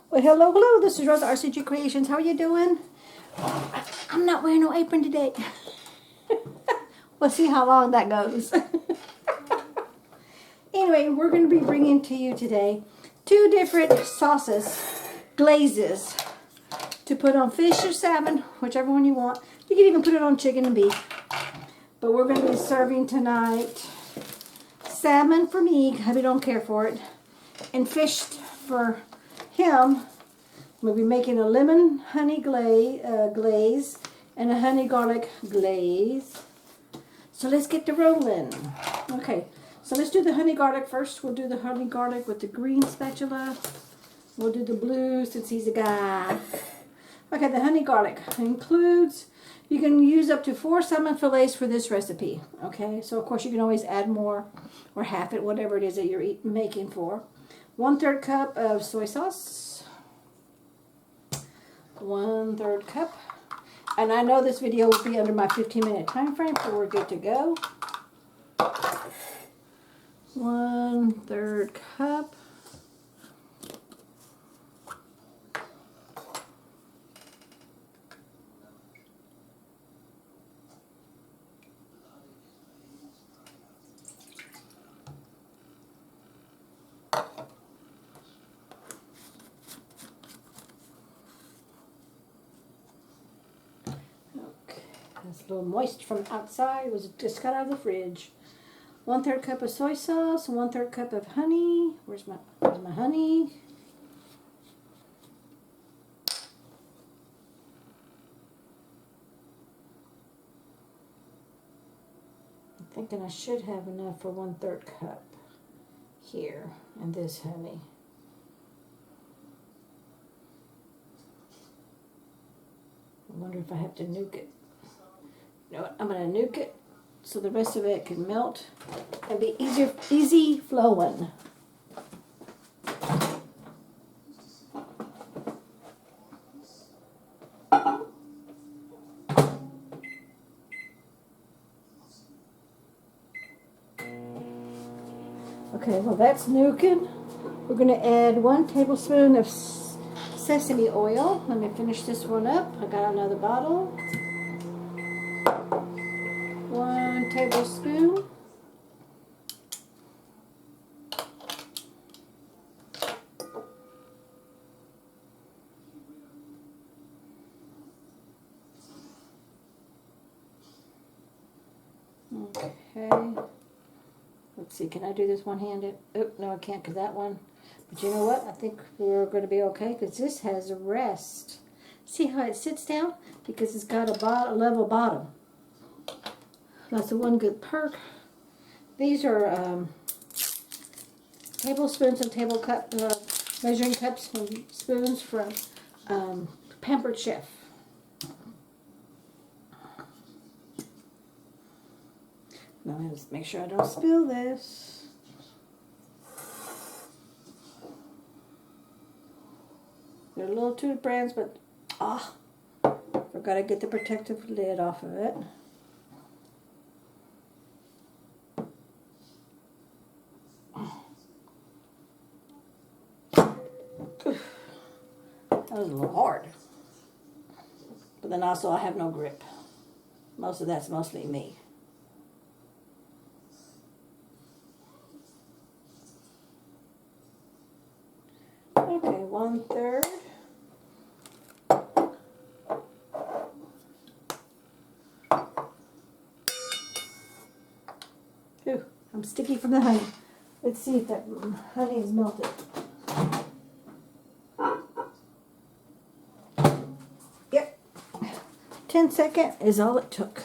Well, hello, this is Rosa RCG Creations. How are you doing? I'm not wearing no apron today. We'll see how long that goes. Anyway, we're going to be bringing to you today 2 different sauces, glazes, to put on fish or salmon, whichever one you want. You can even put it on chicken and beef. But we're going to be serving tonight salmon for me, hubby don't care for it, and fish for him. We'll be making a lemon honey glaze and a honey garlic glaze. So let's get to rolling. Okay, so let's do the honey garlic first. We'll do the honey garlic with the green spatula. We'll do the blue since he's a guy. Okay, the honey garlic includes, you can use up to 4 salmon fillets for this recipe. Okay, so of course you can always add more or half it, whatever it is that you're making for. 1/3 cup of soy sauce. 1/3 cup. And I know this video will be under my 15-minute time frame, so we're good to go. 1/3 cup. It's a little moist from outside. It was just cut out of the fridge. 1/3 cup of soy sauce, 1/3 cup of honey. Where's my honey? I'm thinking I should have enough for 1/3 cup here and this honey. I wonder if I have to nuke it. You know what? I'm going to nuke it so the rest of it can melt and be easy flowing. Okay, well that's nuking. We're going to add 1 tablespoon of sesame oil. Let me finish this one up. I got another bottle. 1 tablespoon. Okay. Let's see, can I do this one-handed? Oh, no, I can't because that one. But you know what? I think we're going to be okay because this has a rest. See how it sits down? Because it's got a level bottom. That's the one good perk. These are tablespoons and measuring cups and spoons from Pampered Chef. Now let's make sure I don't spill this. They're little tube brands, but forgot to get the protective lid off of it. That was a little hard. But then also I have no grip. Most of that's mostly me. Okay, 1/3. Ooh, I'm sticky from the honey. Let's see if that honey is melted. Yep. 10 seconds is all it took.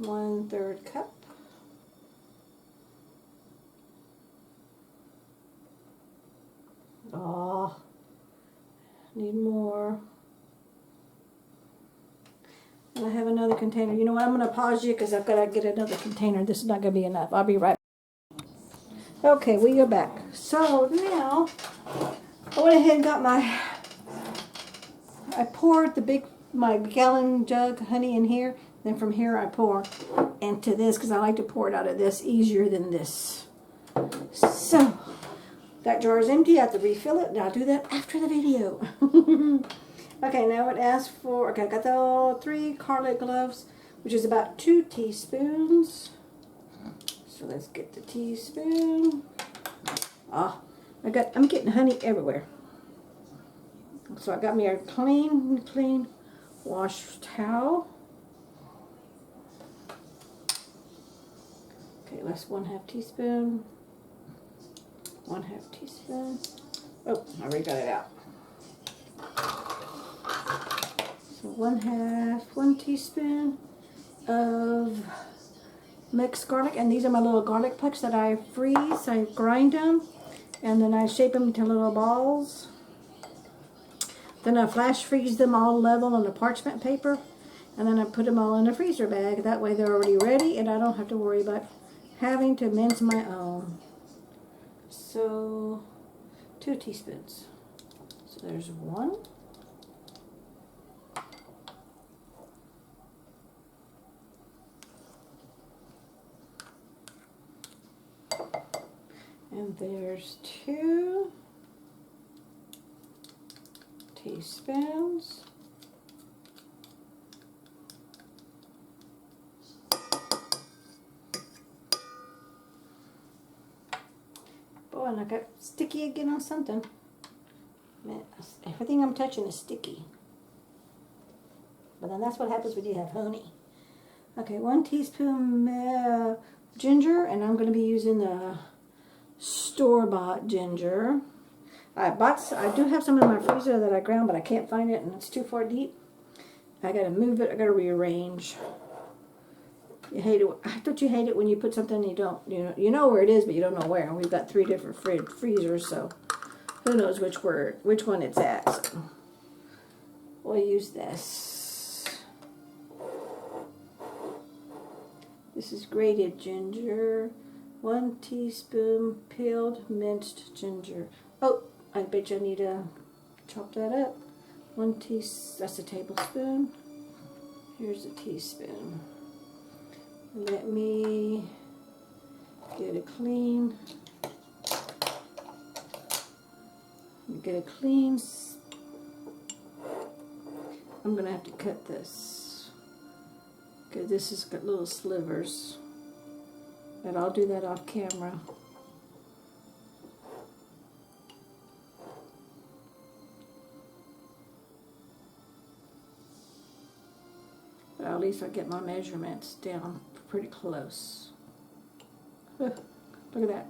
1/3 cup. Oh, need more. And I have another container. You know what? I'm going to pause you because I've got to get another container. This is not going to be enough. I'll be right back. Okay, we go back. So now I went ahead and got I poured my gallon jug honey in here. Then from here I pour into this because I like to pour it out of this easier than this. So That jar is empty. I have to refill it, and I'll do that after the video. Okay, now it asks for, okay, I got the 3 garlic cloves, which is about 2 teaspoons. So let's get the teaspoon. I'm getting honey everywhere. So I got me a clean wash towel. Okay, that's 1/2 teaspoon. 1/2 teaspoon. Oh, I already got it out. So 1 teaspoon of mixed garlic, and these are my little garlic pucks that I freeze. I grind them, and then I shape them into little balls. Then I flash freeze them all level on the parchment paper, and then I put them all in a freezer bag. That way they're already ready, and I don't have to worry about having to mince my own. So 2 teaspoons. So there's 1. And there's 2 teaspoons. Boy, and I got sticky again on something. Man, everything I'm touching is sticky. But then that's what happens when you have honey. Okay, 1 teaspoon ginger, and I'm going to be using the store-bought ginger. I do have some in my freezer that I ground, but I can't find it, and it's too far deep. I gotta move it. I gotta rearrange. You hate it. Don't you hate it when you put something and you know where it is, but you don't know where? And we've got 3 different freezers, so who knows which one it's at. So we'll use this. This is grated ginger. 1 teaspoon peeled minced ginger. Oh, I bet you I need to chop that up. That's a tablespoon. Here's a teaspoon. Let me get a clean. I'm gonna have to cut this because this has got little slivers. But I'll do that off camera. But at least I get my measurements down pretty close. Look at that.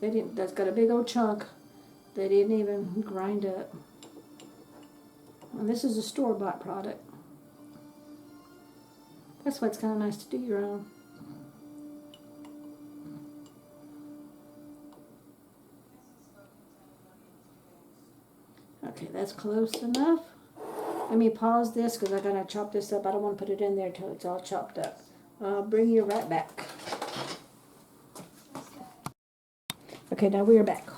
That's got a big old chunk. They didn't even grind up. And this is a store-bought product. That's why it's kind of nice to do your own. Okay, that's close enough. Let me pause this because I gotta chop this up. I don't want to put it in there till it's all chopped up. I'll bring you right back. Okay, now we are back.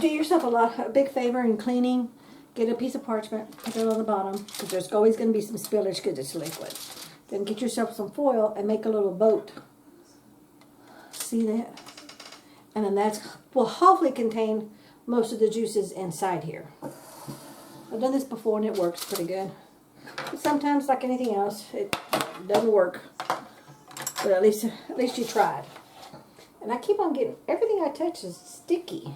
Do yourself a big favor in cleaning. Get a piece of parchment, put it on the bottom, because there's always going to be some spillage because it's liquid. Then get yourself some foil and make a little boat. See that? And then that will hopefully contain most of the juices inside here. I've done this before and it works pretty good. But sometimes, like anything else, it doesn't work. But at least you tried. And I keep on getting, everything I touch is sticky.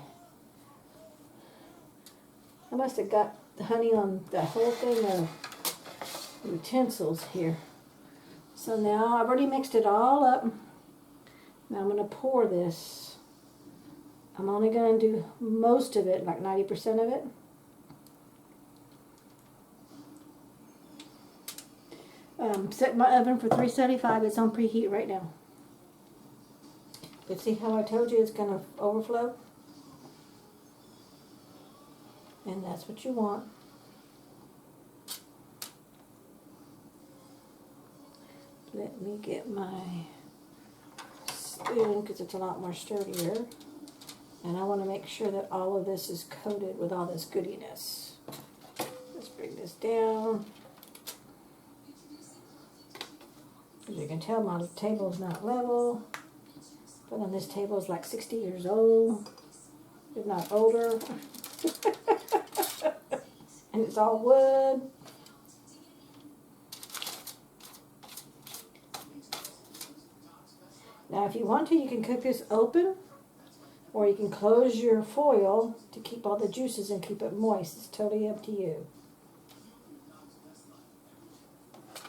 I must have got the honey on the whole thing of utensils here. So now I've already mixed it all up. Now I'm going to pour this. I'm only going to do most of it, like 90% of it. Set my oven for 375. It's on preheat right now. But see how I told you it's going to overflow? And that's what you want. Let me get my spoon because it's a lot more sturdier. And I want to make sure that all of this is coated with all this goodiness. Let's bring this down. As you can tell, my table is not level. But then this table is like 60 years old. if not older. And it's all wood. Now if you want to, you can cook this open, or you can close your foil to keep all the juices and keep it moist. It's totally up to you.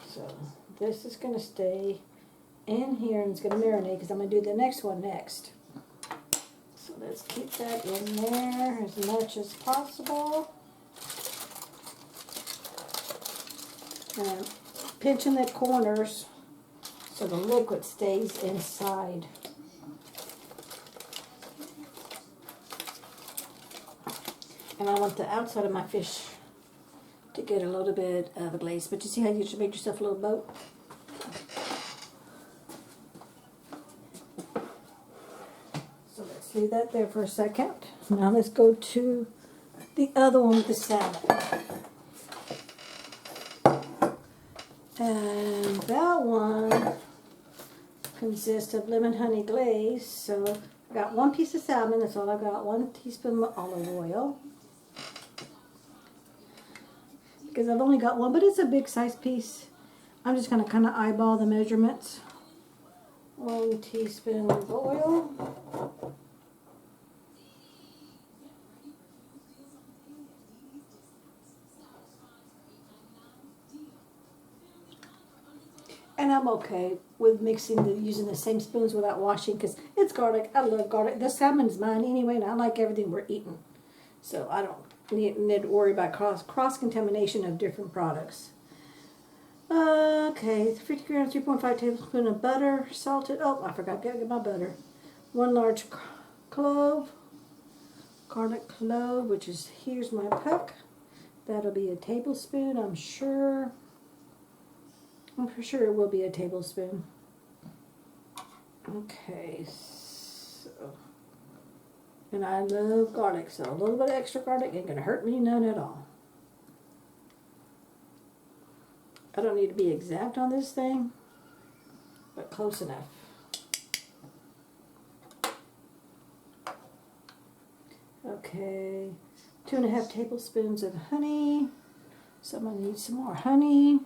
So this is going to stay in here and it's going to marinate because I'm going to do the next one next. So let's keep that in there as much as possible. And I'm pinching the corners so the liquid stays inside. And I want the outside of my fish to get a little bit of a glaze. But you see how you just made yourself a little boat? So let's leave that there for a second. Now let's go to the other one with the salmon. And that one consists of lemon honey glaze. So I got 1 piece of salmon, that's all I got. 1 teaspoon of olive oil. Because I've only got one, but it's a big size piece. I'm just going to kind of eyeball the measurements. 1 teaspoon of oil. And I'm okay with using the same spoons without washing because it's garlic. I love garlic. The salmon's mine anyway, and I like everything we're eating. So I don't need to worry about cross-contamination of different products. Okay, 50 grams, 3.5 tablespoons of butter, salted. Oh, I forgot to get my butter. 1 large clove, garlic clove, which is, here's my puck. That'll be a tablespoon, I'm sure. I'm for sure it will be a tablespoon. Okay, so, and I love garlic, so a little bit of extra garlic ain't gonna hurt me none at all. I don't need to be exact on this thing, but close enough. Okay, 2.5 tablespoons of honey. Someone needs some more honey.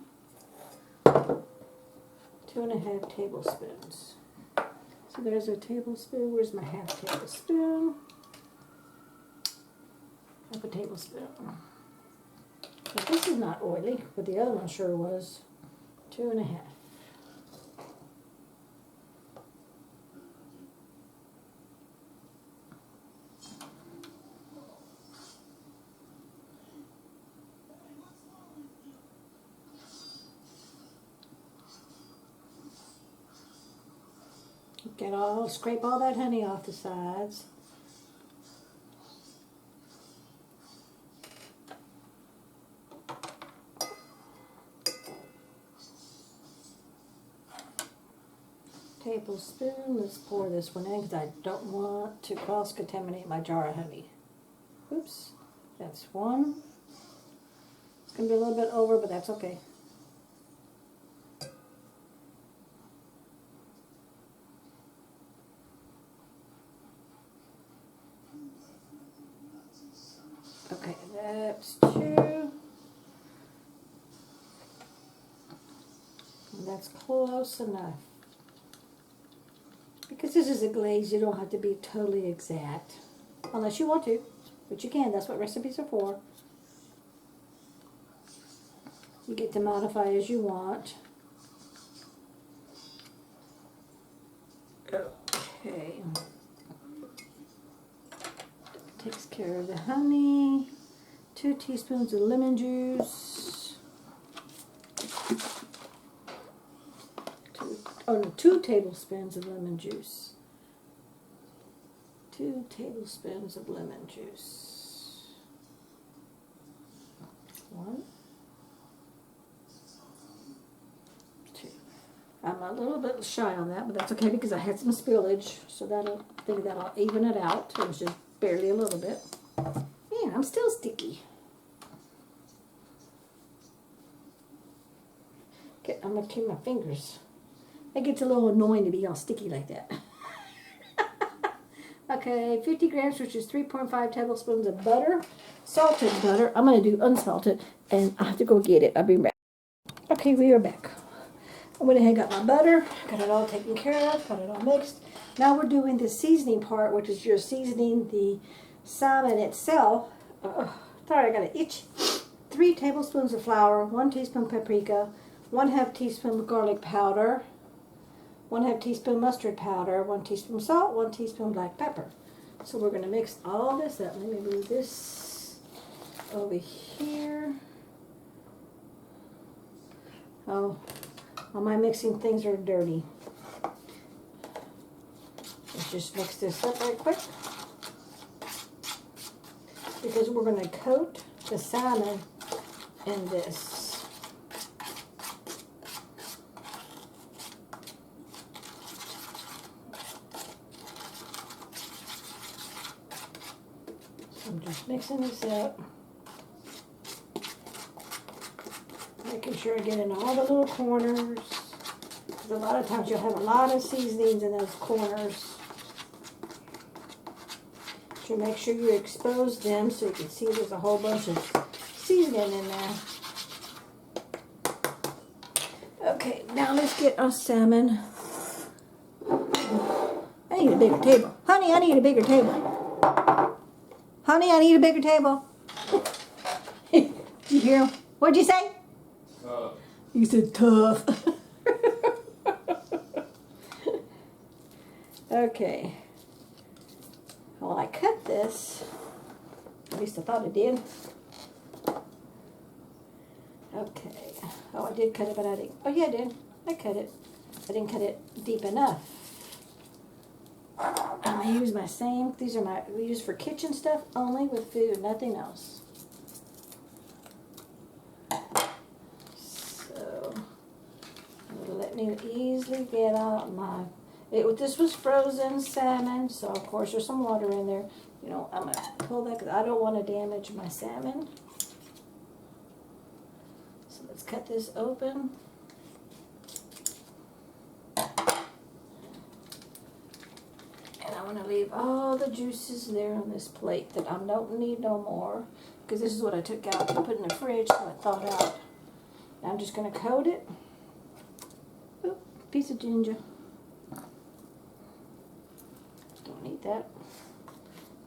2.5 tablespoons. So there's a tablespoon. Where's my half tablespoon? Half a tablespoon. Now, this is not oily, but the other one sure was. 2.5. Scrape all that honey off the sides. Tablespoon. Let's pour this one in because I don't want to cross-contaminate my jar of honey. Oops, that's 1. It's going to be a little bit over, but that's okay. Okay, that's 2. And that's close enough. Because this is a glaze, you don't have to be totally exact. Unless you want to, but you can. That's what recipes are for. You get to modify as you want. Okay. Takes care of the honey. 2 teaspoons of lemon juice. 2 tablespoons of lemon juice. 2 tablespoons of lemon juice. 1, 2. I'm a little bit shy on that, but that's okay because I had some spillage, so that'll even it out. It was just barely a little bit. Man, I'm still sticky. Okay, I'm gonna clean my fingers. It gets a little annoying to be all sticky like that. Okay, 50 grams, which is 3.5 tablespoons of butter. Salted butter. I'm going to do unsalted, and I have to go get it. I'll be back. Okay, we are back. I went ahead and got my butter, got it all taken care of, got it all mixed. Now we're doing the seasoning part, which is you're seasoning the salmon itself. Sorry, I got an itch. 3 tablespoons of flour, 1 teaspoon paprika, 1/2 teaspoon garlic powder, 1/2 teaspoon mustard powder, 1 teaspoon salt, 1 teaspoon black pepper. So we're going to mix all this up. Let me move this over here. Oh, all my mixing things are dirty. Let's just mix this up right quick, because we're going to coat the salmon in this. So I'm just mixing this up, making sure I get in all the little corners, because a lot of times you'll have a lot of seasonings in those corners. So make sure you expose them so you can see there's a whole bunch of seasoning in there. Okay, now let's get our salmon. I need a bigger table. Honey, I need a bigger table. Honey, I need a bigger table. Did you hear him? What'd you say? Tough. You said tough. Okay. Well, I cut this. At least I thought I did. Okay. Oh, I did cut it, but I didn't. Oh, yeah, I did. I cut it. I didn't cut it deep enough. I'm going to use my same. These are my, we use for kitchen stuff only with food, nothing else. So, let me easily get out my, this was frozen salmon, so of course there's some water in there. You know, I'm going to pull that because I don't want to damage my salmon. So let's cut this open. And I want to leave all the juices there on this plate that I don't need no more, because this is what I took out to put in the fridge, so I thawed out. Now I'm just going to coat it. Oop, piece of ginger. Don't need that.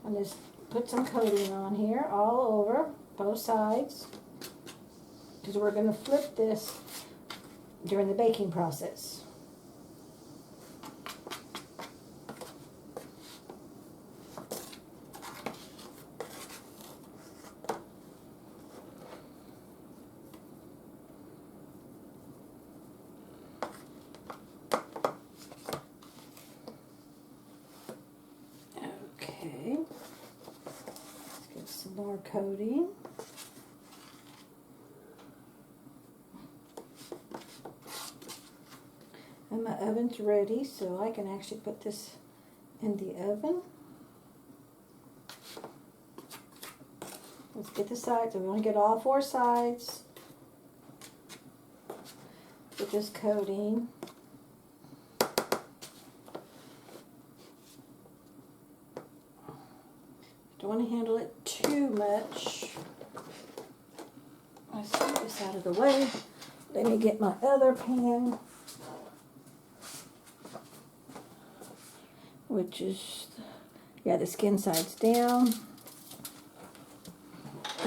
And just put some coating on here all over both sides, because we're going to flip this during the baking process. Okay, let's get some more coating. And my oven's ready, so I can actually put this in the oven. Let's get the sides. We want to get all 4 sides with this coating. Don't want to handle it too much. Let's get this out of the way. Let me get my other pan, which is, yeah, the skin side's down.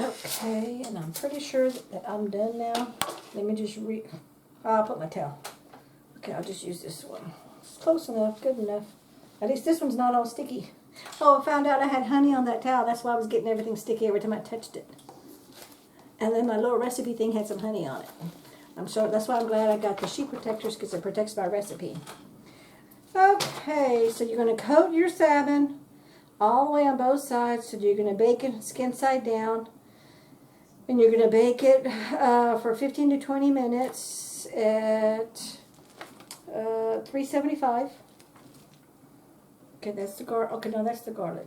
Okay, and I'm pretty sure that I'm done now. Let me just I'll put my towel. Okay, I'll just use this one. It's close enough, good enough. At least this one's not all sticky. Oh, I found out I had honey on that towel. That's why I was getting everything sticky every time I touched it. And then my little recipe thing had some honey on it. I'm sure that's why I'm glad I got the sheet protectors, because it protects my recipe. Okay, so you're going to coat your salmon all the way on both sides. So you're going to bake it skin side down. And you're going to bake it for 15 to 20 minutes at 375. Okay, that's the garlic. Okay, no, that's the garlic.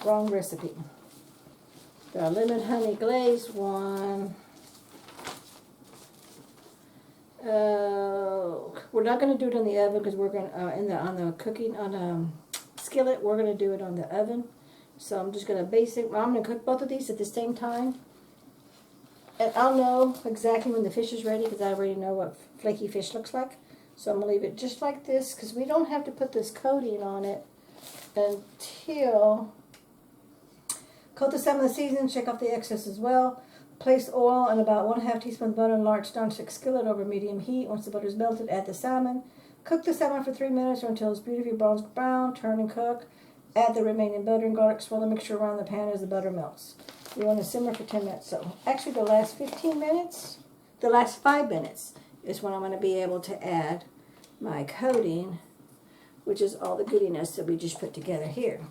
Wrong recipe. The lemon honey glaze one. We're not going to do it in the oven, because we're going on the skillet. We're going to do it on the oven. So I'm just going to I'm going to cook both of these at the same time. And I'll know exactly when the fish is ready because I already know what flaky fish looks like. So I'm going to leave it just like this because we don't have to put this coating on it until... Coat the salmon with seasoning, shake off the excess as well. Place oil and about 1/2 teaspoon of butter in a large nonstick skillet over medium heat. Once the butter is melted, add the salmon. Cook the salmon for 3 minutes or until it's beautifully brown. Turn and cook. Add the remaining butter and garlic. Swirl the mixture around the pan as the butter melts. You want to simmer for 10 minutes. So actually the last 5 minutes is when I'm going to be able to add my coating, which is all the goodiness that we just put together here.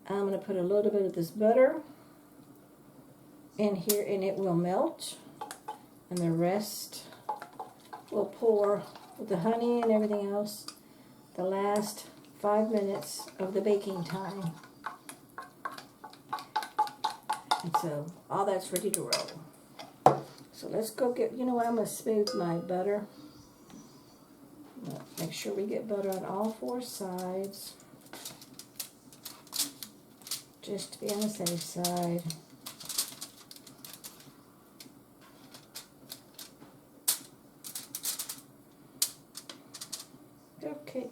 I'm going to put a little bit of this butter in here and it will melt. And the rest will pour with the honey and everything else the last 5 minutes of the baking time. And so all that's ready to roll. So let's go get, you know what, I'm going to smooth my butter. Make sure we get butter on all 4 sides. Just to be on the safe side. Okay.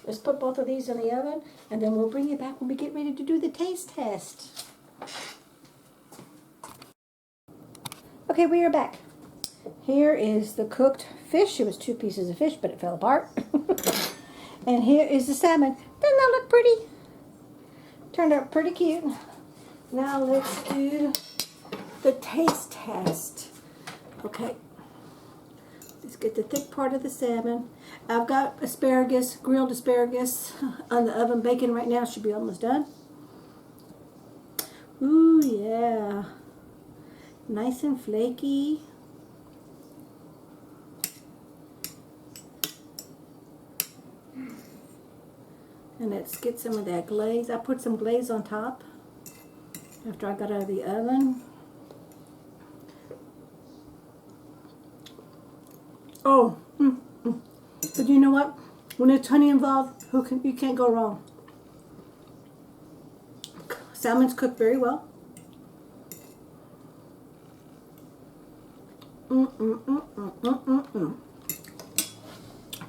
Let's put both of these in the oven, and then we'll bring you back when we get ready to do the taste test. Okay, we are back. Here is the cooked fish. It was 2 pieces of fish, but it fell apart. And here is the salmon. Doesn't that look pretty? Turned out pretty cute. Now let's do the taste test. Okay. Let's get the thick part of the salmon. I've got asparagus, grilled asparagus on the oven baking right now. Should be almost done. Ooh, yeah. Nice and flaky. And let's get some of that glaze. I put some glaze on top after I got out of the oven. Oh, but you know what? When it's honey involved, you can't go wrong. Salmon's cooked very well.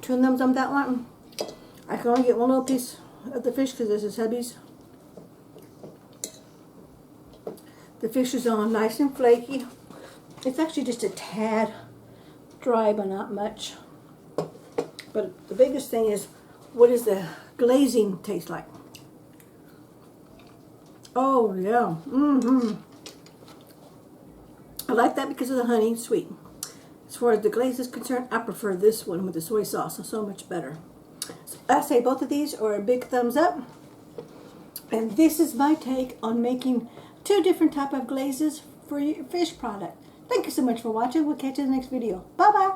Two thumbs up that one. I can only get one little piece of the fish because this is hubby's. The fish is on nice and flaky. It's actually just a tad dry, but not much. But the biggest thing is, what does the glazing taste like? Oh yeah, I like that because of the honey, sweet. As far as the glaze is concerned, I prefer this one with the soy sauce. It's so much better. So I say both of these are a big thumbs up. And this is my take on making 2 different type of glazes for your fish product. Thank you so much for watching. We'll catch you in the next video. Bye bye.